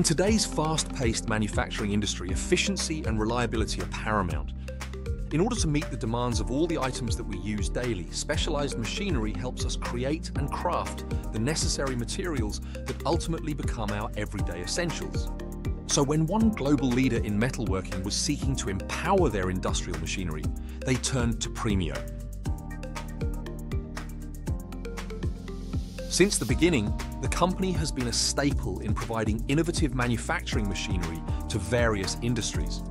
In today's fast-paced manufacturing industry, efficiency and reliability are paramount. In order to meet the demands of all the items that we use daily, specialized machinery helps us create and craft the necessary materials that ultimately become our everyday essentials. So when one global leader in metalworking was seeking to empower their industrial machinery, they turned to Premio. Since the beginning, the company has been a staple in providing innovative manufacturing machinery to various industries.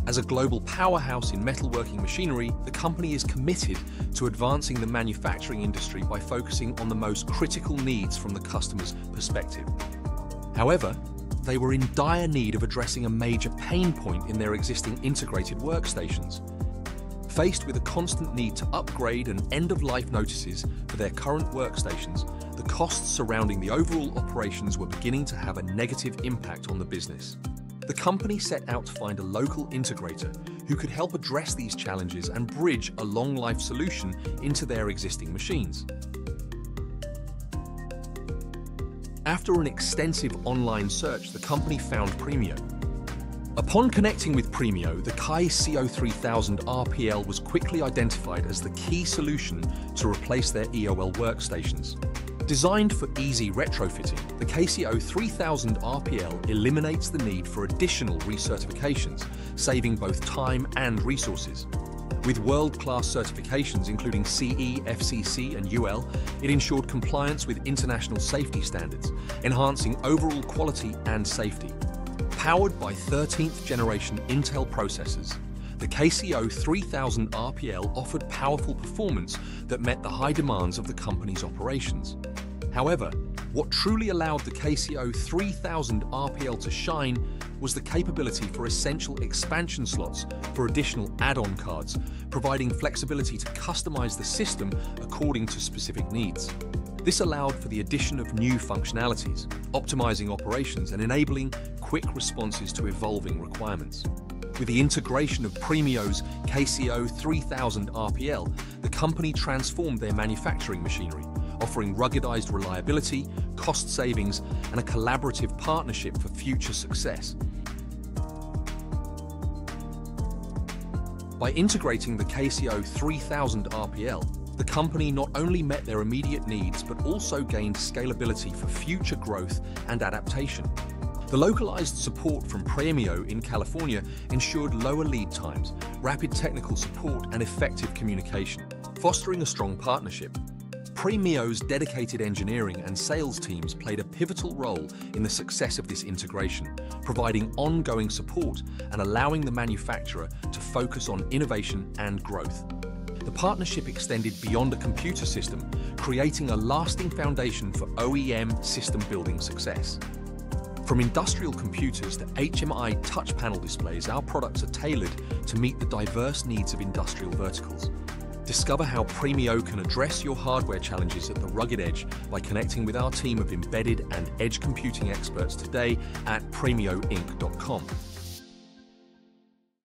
As a global powerhouse in metalworking machinery, the company is committed to advancing the manufacturing industry by focusing on the most critical needs from the customer's perspective. However, they were in dire need of addressing a major pain point in their existing integrated workstations. Faced with a constant need to upgrade and end-of-life notices for their current workstations, the costs surrounding the overall operations were beginning to have a negative impact on the business. The company set out to find a local integrator who could help address these challenges and bridge a long-life solution into their existing machines. After an extensive online search, the company found Premio. Upon connecting with Premio, the KCO 3000 RPL was quickly identified as the key solution to replace their EOL workstations. Designed for easy retrofitting, the KCO 3000 RPL eliminates the need for additional recertifications, saving both time and resources. With world-class certifications including CE, FCC and UL, it ensured compliance with international safety standards, enhancing overall quality and safety. Powered by 13th generation Intel processors, the KCO 3000 RPL offered powerful performance that met the high demands of the company's operations. However, what truly allowed the KCO 3000 RPL to shine was the capability for essential expansion slots for additional add-on cards, providing flexibility to customize the system according to specific needs. This allowed for the addition of new functionalities, optimizing operations and enabling quick responses to evolving requirements. With the integration of Premio's KCO 3000 RPL, the company transformed their manufacturing machinery, offering ruggedized reliability, cost savings, and a collaborative partnership for future success. By integrating the KCO 3000 RPL, the company not only met their immediate needs but also gained scalability for future growth and adaptation. The localized support from Premio in California ensured lower lead times, rapid technical support, and effective communication, fostering a strong partnership. Premio's dedicated engineering and sales teams played a pivotal role in the success of this integration, providing ongoing support and allowing the manufacturer to focus on innovation and growth. The partnership extended beyond a computer system, creating a lasting foundation for OEM system building success. From industrial computers to HMI touch panel displays, our products are tailored to meet the diverse needs of industrial verticals. Discover how Premio can address your hardware challenges at the rugged edge by connecting with our team of embedded and edge computing experts today at premioinc.com.